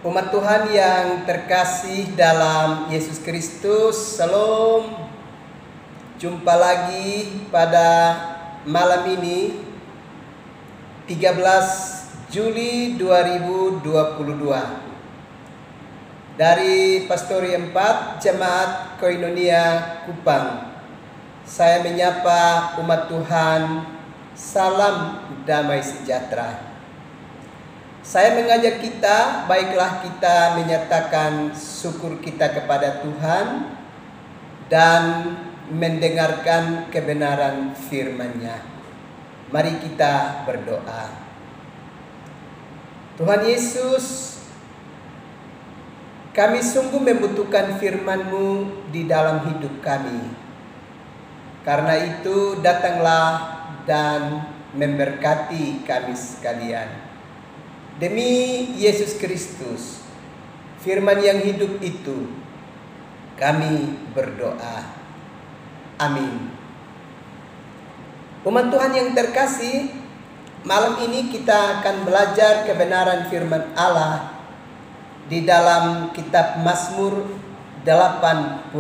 Umat Tuhan yang terkasih dalam Yesus Kristus, Shalom. Jumpa lagi pada malam ini 13 Juli 2022 dari Pastori 4 Jemaat Koinonia Kupang. Saya menyapa umat Tuhan, salam damai sejahtera. Saya mengajak kita, baiklah kita menyatakan syukur kita kepada Tuhan dan mendengarkan kebenaran firman-Nya. Mari kita berdoa. Tuhan Yesus, kami sungguh membutuhkan firman-Mu di dalam hidup kami. Karena itu datanglah dan memberkati kami sekalian. Demi Yesus Kristus, firman yang hidup itu, kami berdoa. Amin. Umat Tuhan yang terkasih, malam ini kita akan belajar kebenaran firman Allah di dalam kitab Mazmur 89.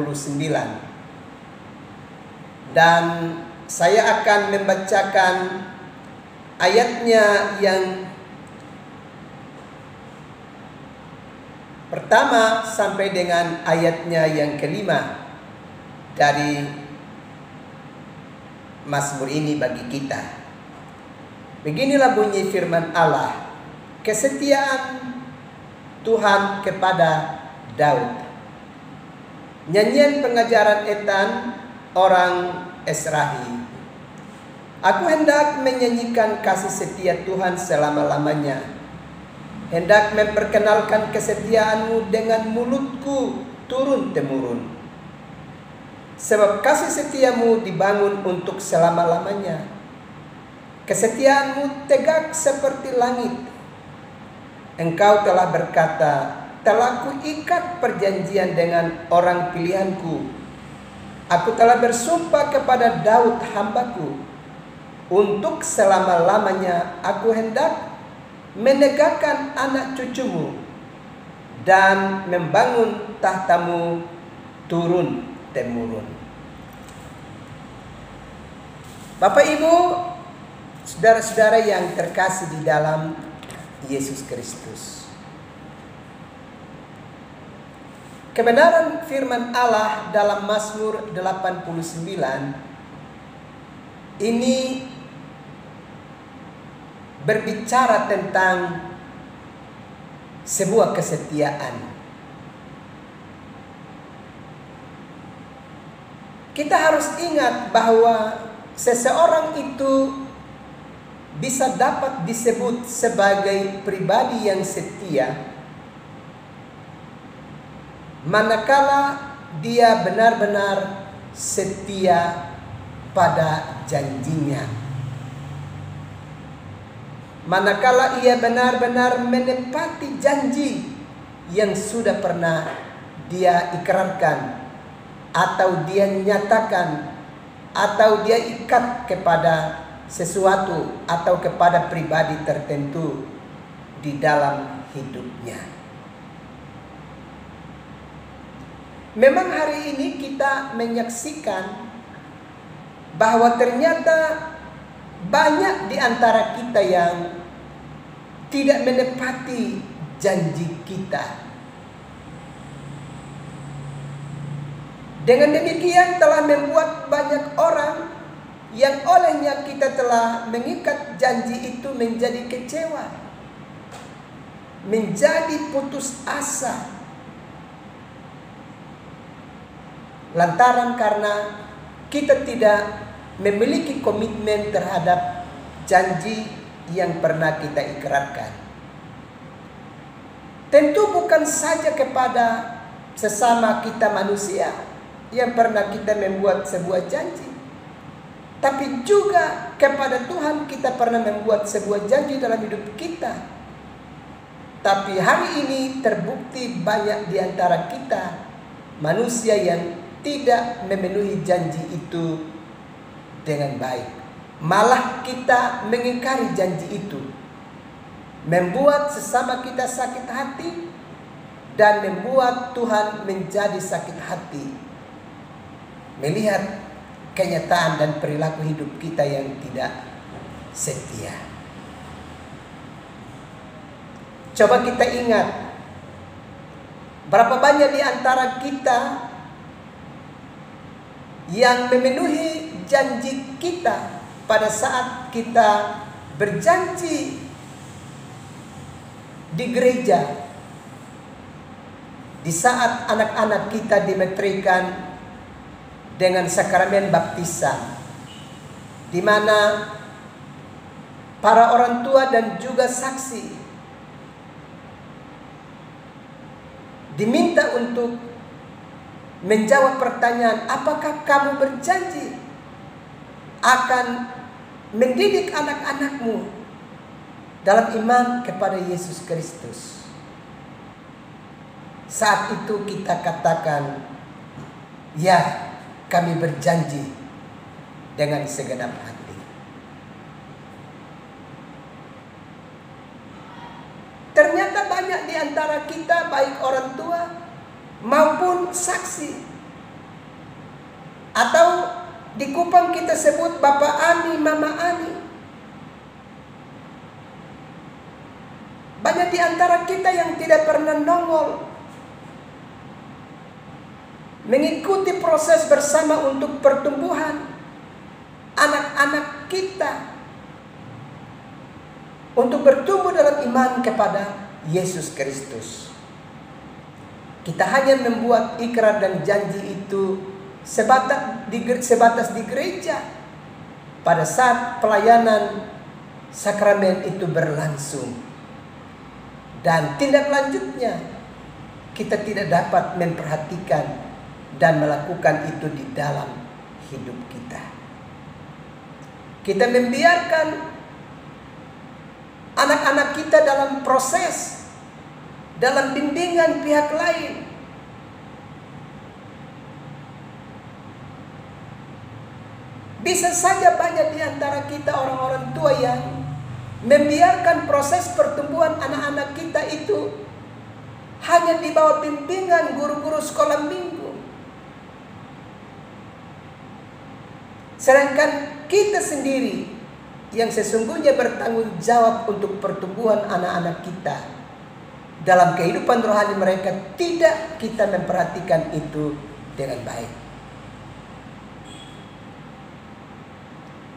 Dan saya akan membacakan ayatnya yang pertama sampai dengan ayatnya yang kelima dari Mazmur ini bagi kita. Beginilah bunyi firman Allah, kesetiaan Tuhan kepada Daud. Nyanyian pengajaran Etan orang Esrahi. Aku hendak menyanyikan kasih setia Tuhan selama-lamanya. Hendak memperkenalkan kesetiaan-Mu dengan mulutku turun-temurun. Sebab kasih setia-Mu dibangun untuk selama-lamanya. Kesetiaan-Mu tegak seperti langit. Engkau telah berkata, telah kuikat perjanjian dengan orang pilihanku. Aku telah bersumpah kepada Daud hambaku. Untuk selama-lamanya aku hendak menegakkan anak cucumu dan membangun tahtamu turun-temurun. Bapak Ibu, saudara-saudara yang terkasih di dalam Yesus Kristus. Kebenaran firman Allah dalam Mazmur 89 ini berbicara tentang sebuah kesetiaan. Kita harus ingat bahwa seseorang itu bisa dapat disebut sebagai pribadi yang setia manakala dia benar-benar setia pada janjinya. Manakala ia benar-benar menepati janji yang sudah pernah dia ikrarkan, atau dia nyatakan, atau dia ikat kepada sesuatu atau kepada pribadi tertentu di dalam hidupnya. Memang hari ini kita menyaksikan bahwa ternyata banyak di antara kita yang tidak menepati janji kita. Dengan demikian telah membuat banyak orang yang olehnya kita telah mengikat janji itu menjadi kecewa, menjadi putus asa. Lantaran karena kita tidak memiliki komitmen terhadap janji yang pernah kita ikrarkan. Tentu bukan saja kepada sesama kita manusia yang pernah kita membuat sebuah janji, tapi juga kepada Tuhan kita pernah membuat sebuah janji dalam hidup kita. Tapi hari ini terbukti banyak di antara kita manusia yang tidak memenuhi janji itu dengan baik. Malah kita mengingkari janji itu, membuat sesama kita sakit hati, dan membuat Tuhan menjadi sakit hati melihat kenyataan dan perilaku hidup kita yang tidak setia. Coba kita ingat, berapa banyak di antara kita yang memenuhi janji kita pada saat kita berjanji di gereja, di saat anak-anak kita dimetrikan dengan sakramen baptisan, di mana para orang tua dan juga saksi diminta untuk menjawab pertanyaan, apakah kamu berjanji akan mendidik anak-anakmu dalam iman kepada Yesus Kristus? Saat itu kita katakan, ya, kami berjanji dengan segenap hati. Ternyata banyak di antara kita, baik orang tua maupun saksi, atau di Kupang kita sebut Bapak Ani, Mama Ani. Banyak di antara kita yang tidak pernah nongol mengikuti proses bersama untuk pertumbuhan anak-anak kita untuk bertumbuh dalam iman kepada Yesus Kristus. Kita hanya membuat ikrar dan janji itu sebatas di gereja pada saat pelayanan sakramen itu berlangsung, dan tindak lanjutnya kita tidak dapat memperhatikan dan melakukan itu di dalam hidup kita. Kita membiarkan anak-anak kita dalam proses, dalam bimbingan pihak lain. Bisa saja banyak di antara kita orang-orang tua yang membiarkan proses pertumbuhan anak-anak kita itu hanya di bawah bimbingan guru-guru sekolah minggu. Sedangkan kita sendiri yang sesungguhnya bertanggung jawab untuk pertumbuhan anak-anak kita dalam kehidupan rohani mereka, tidak kita memperhatikan itu dengan baik.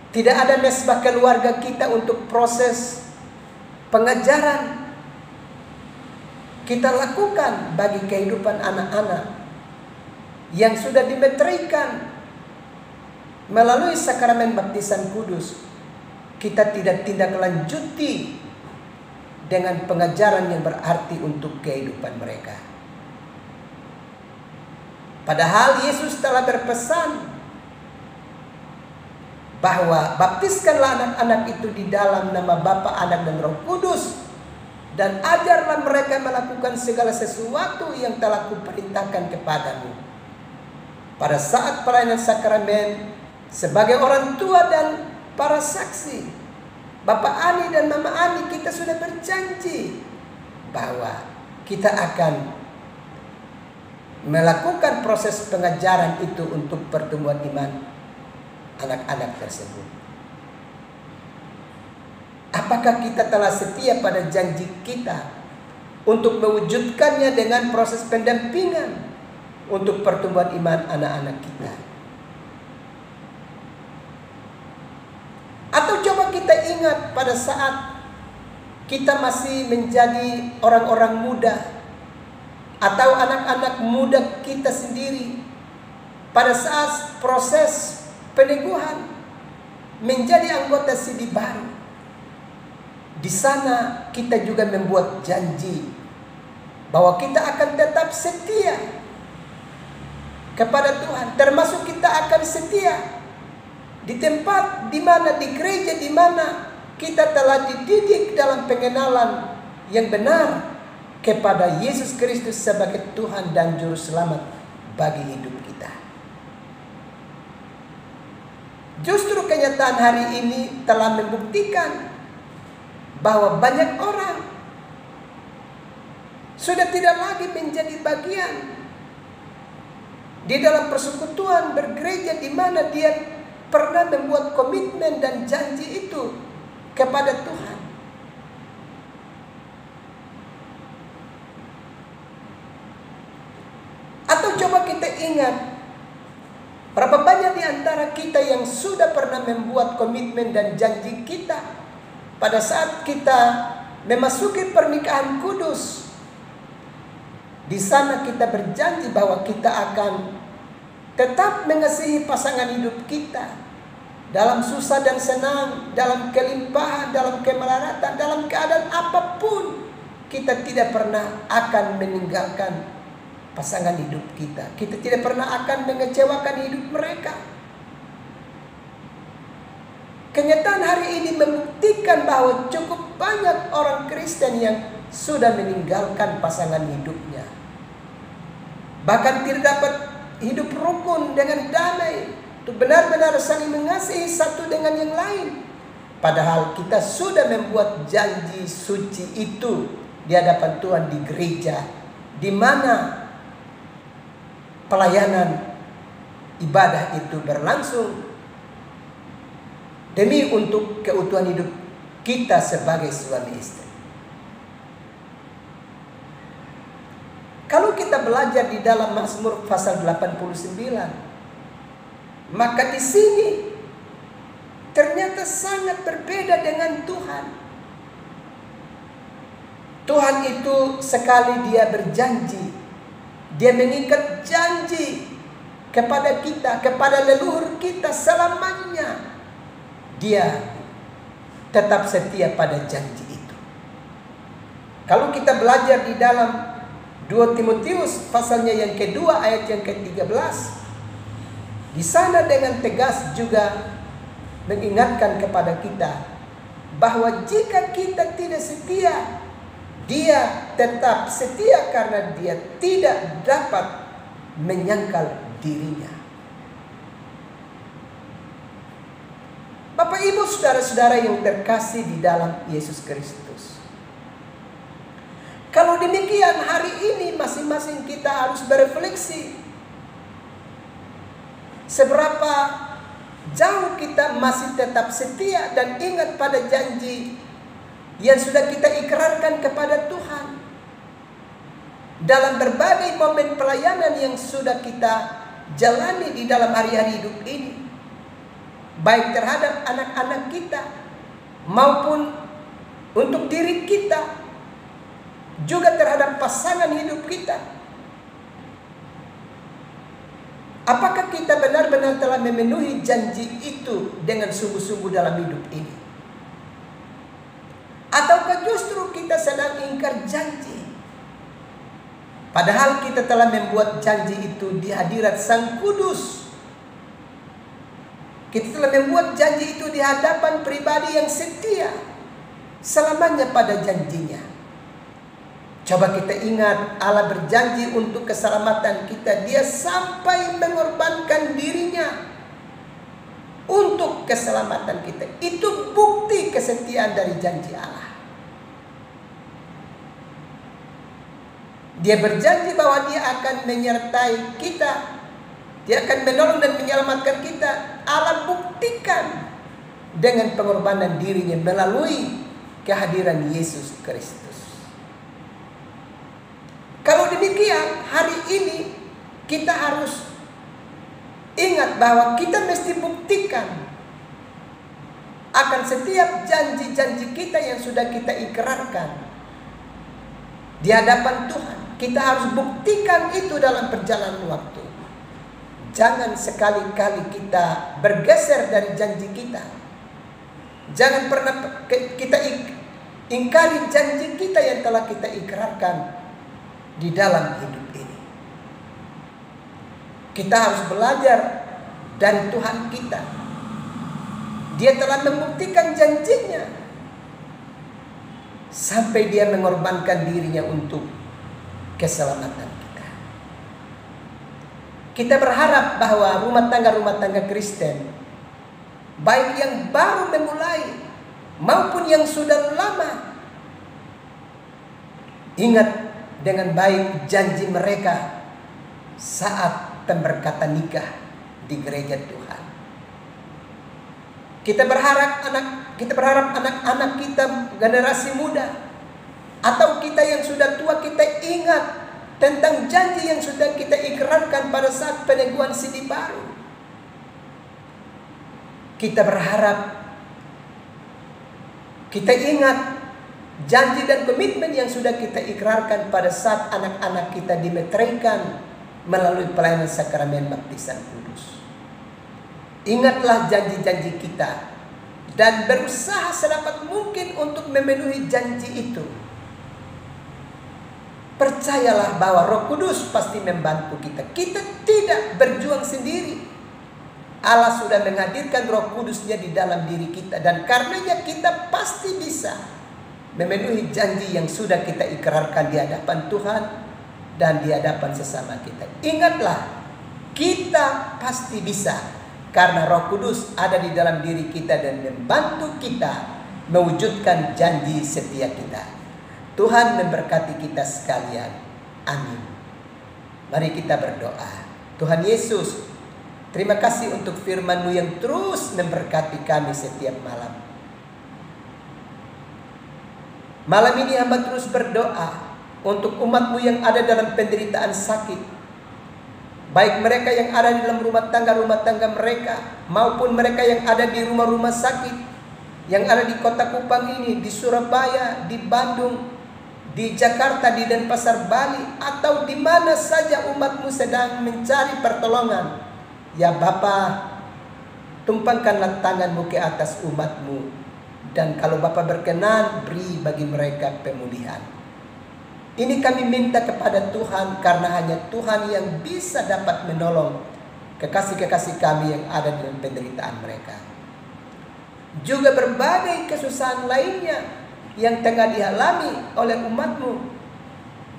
Tidak ada mesbah keluarga kita untuk proses pengajaran kita lakukan bagi kehidupan anak-anak yang sudah dimetrikan melalui sakramen baptisan kudus. Kita tidak tindak lanjuti dengan pengajaran yang berarti untuk kehidupan mereka. Padahal Yesus telah berpesan bahwa baptiskanlah anak-anak itu di dalam nama Bapa, Anak, dan Roh Kudus, dan ajarlah mereka melakukan segala sesuatu yang telah kuperintahkan kepadamu. Pada saat pelayanan sakramen, sebagai orang tua dan para saksi, Bapak Ani dan Mama Ani, kita sudah berjanji bahwa kita akan melakukan proses pengajaran itu untuk pertumbuhan iman anak-anak tersebut. Apakah kita telah setia pada janji kita untuk mewujudkannya dengan proses pendampingan untuk pertumbuhan iman anak-anak kita? Atau coba kita ingat pada saat kita masih menjadi orang-orang muda atau anak-anak muda kita sendiri, pada saat proses peneguhan menjadi anggota sidi baru, di sana kita juga membuat janji bahwa kita akan tetap setia kepada Tuhan, termasuk kita akan setia di tempat di mana, di gereja di mana kita telah dididik dalam pengenalan yang benar kepada Yesus Kristus sebagai Tuhan dan Juru Selamat bagi hidup kita. Justru kenyataan hari ini telah membuktikan bahwa banyak orang sudah tidak lagi menjadi bagian di dalam persekutuan bergereja di mana dia pernah membuat komitmen dan janji itu kepada Tuhan. Atau coba kita ingat, berapa banyak di antara kita yang sudah pernah membuat komitmen dan janji kita pada saat kita memasuki pernikahan kudus. Di sana kita berjanji bahwa kita akan tetap mengasihi pasangan hidup kita dalam susah dan senang, dalam kelimpahan, dalam kemelaratan, dalam keadaan apapun. Kita tidak pernah akan meninggalkan pasangan hidup kita. Kita tidak pernah akan mengecewakan hidup mereka. Kenyataan hari ini membuktikan bahwa cukup banyak orang Kristen yang sudah meninggalkan pasangan hidupnya. Bahkan tidak dapat hidup rukun dengan damai, untuk benar-benar saling mengasihi satu dengan yang lain. Padahal kita sudah membuat janji suci itu di hadapan Tuhan di gereja, di mana pelayanan ibadah itu berlangsung demi untuk keutuhan hidup kita sebagai suami istri. Kalau kita belajar di dalam Mazmur pasal 89, maka di sini ternyata sangat berbeda dengan Tuhan. Tuhan itu sekali dia berjanji, dia mengikat janji kepada kita, kepada leluhur kita selamanya. Dia tetap setia pada janji itu. Kalau kita belajar di dalam 2 Timotius pasalnya yang kedua ayat yang ke-13, di sana dengan tegas juga mengingatkan kepada kita bahwa jika kita tidak setia, dia tetap setia karena dia tidak dapat menyangkal dirinya. Bapak, Ibu, saudara-saudara yang terkasih di dalam Yesus Kristus, kalau demikian hari ini masing-masing kita harus berefleksi seberapa jauh kita masih tetap setia dan ingat pada janji yang sudah kita ikrarkan kepada Tuhan dalam berbagai momen pelayanan yang sudah kita jalani di dalam hari-hari hidup ini, baik terhadap anak-anak kita maupun untuk diri kita, juga terhadap pasangan hidup kita. Apakah kita benar-benar telah memenuhi janji itu dengan sungguh-sungguh dalam hidup ini? Ataukah justru kita sedang ingkar janji? Padahal kita telah membuat janji itu di hadirat Sang Kudus. Kita telah membuat janji itu di hadapan pribadi yang setia selamanya pada janjinya. Coba kita ingat, Allah berjanji untuk keselamatan kita. Dia sampai mengorbankan dirinya untuk keselamatan kita. Itu bukti kesetiaan dari janji Allah. Dia berjanji bahwa dia akan menyertai kita. Dia akan menolong dan menyelamatkan kita. Allah buktikan dengan pengorbanan dirinya melalui kehadiran Yesus Kristus. Kalau demikian, hari ini kita harus ingat bahwa kita mesti buktikan akan setiap janji-janji kita yang sudah kita ikrarkan di hadapan Tuhan. Kita harus buktikan itu dalam perjalanan waktu. Jangan sekali-kali kita bergeser dari janji kita. Jangan pernah kita ingkari janji kita yang telah kita ikrarkan di dalam hidup ini. Kita harus belajar dari Tuhan kita. Dia telah membuktikan janjinya sampai dia mengorbankan dirinya untuk keselamatan kita. Kita berharap bahwa rumah tangga Kristen, baik yang baru memulai maupun yang sudah lama, ingat dengan baik janji mereka saat pemberkatan nikah di gereja Tuhan. Kita berharap anak-anak kita, generasi muda, atau kita yang sudah tua, kita ingat tentang janji yang sudah kita ikrarkan pada saat peneguhan sidi baru. Kita berharap, kita ingat janji dan komitmen yang sudah kita ikrarkan pada saat anak-anak kita dimeteraikan melalui pelayanan sakramen baptisan kudus. Ingatlah janji-janji kita dan berusaha sedapat mungkin untuk memenuhi janji itu. Percayalah bahwa Roh Kudus pasti membantu kita. Kita tidak berjuang sendiri. Allah sudah menghadirkan Roh Kudusnya di dalam diri kita, dan karenanya kita pasti bisa memenuhi janji yang sudah kita ikrarkan di hadapan Tuhan dan di hadapan sesama kita. Ingatlah, kita pasti bisa karena Roh Kudus ada di dalam diri kita dan membantu kita mewujudkan janji setia kita. Tuhan memberkati kita sekalian. Amin. Mari kita berdoa. Tuhan Yesus, terima kasih untuk firman-Mu yang terus memberkati kami setiap malam. Malam ini hamba terus berdoa untuk umat-Mu yang ada dalam penderitaan sakit. Baik mereka yang ada di dalam rumah tangga mereka, maupun mereka yang ada di rumah-rumah sakit, yang ada di Kota Kupang ini, di Surabaya, di Bandung, di Jakarta, di Denpasar, Bali, atau di mana saja umat-Mu sedang mencari pertolongan. Ya Bapa, tumpangkanlah tangan-Mu ke atas umat-Mu, dan kalau Bapa berkenan, beri bagi mereka pemulihan. Ini kami minta kepada Tuhan, karena hanya Tuhan yang bisa dapat menolong kekasih-kekasih kami yang ada dalam penderitaan mereka. Juga berbagai kesusahan lainnya yang tengah dialami oleh umat-Mu,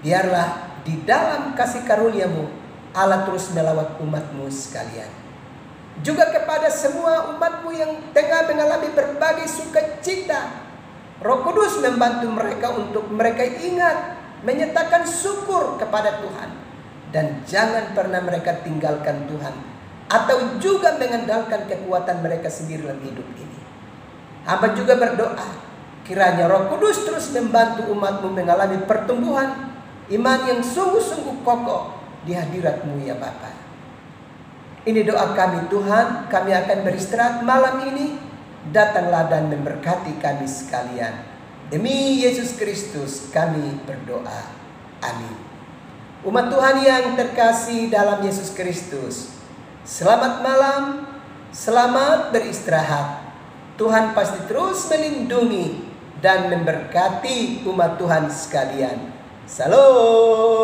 biarlah di dalam kasih karunia-Mu Allah terus melawat umat-Mu sekalian. Juga kepada semua umat-Mu yang tengah mengalami berbagai sukacita, Roh Kudus membantu mereka untuk mereka ingat menyatakan syukur kepada Tuhan, dan jangan pernah mereka tinggalkan Tuhan atau juga mengandalkan kekuatan mereka sendiri dalam hidup ini. Hamba juga berdoa, kiranya Roh Kudus terus membantu umat-Mu mengalami pertumbuhan iman yang sungguh-sungguh kokoh di hadirat-Mu ya Bapa. Ini doa kami Tuhan, kami akan beristirahat malam ini. Datanglah dan memberkati kami sekalian. Demi Yesus Kristus kami berdoa. Amin. Umat Tuhan yang terkasih dalam Yesus Kristus, selamat malam, selamat beristirahat. Tuhan pasti terus melindungi dan memberkati umat Tuhan sekalian. Salam.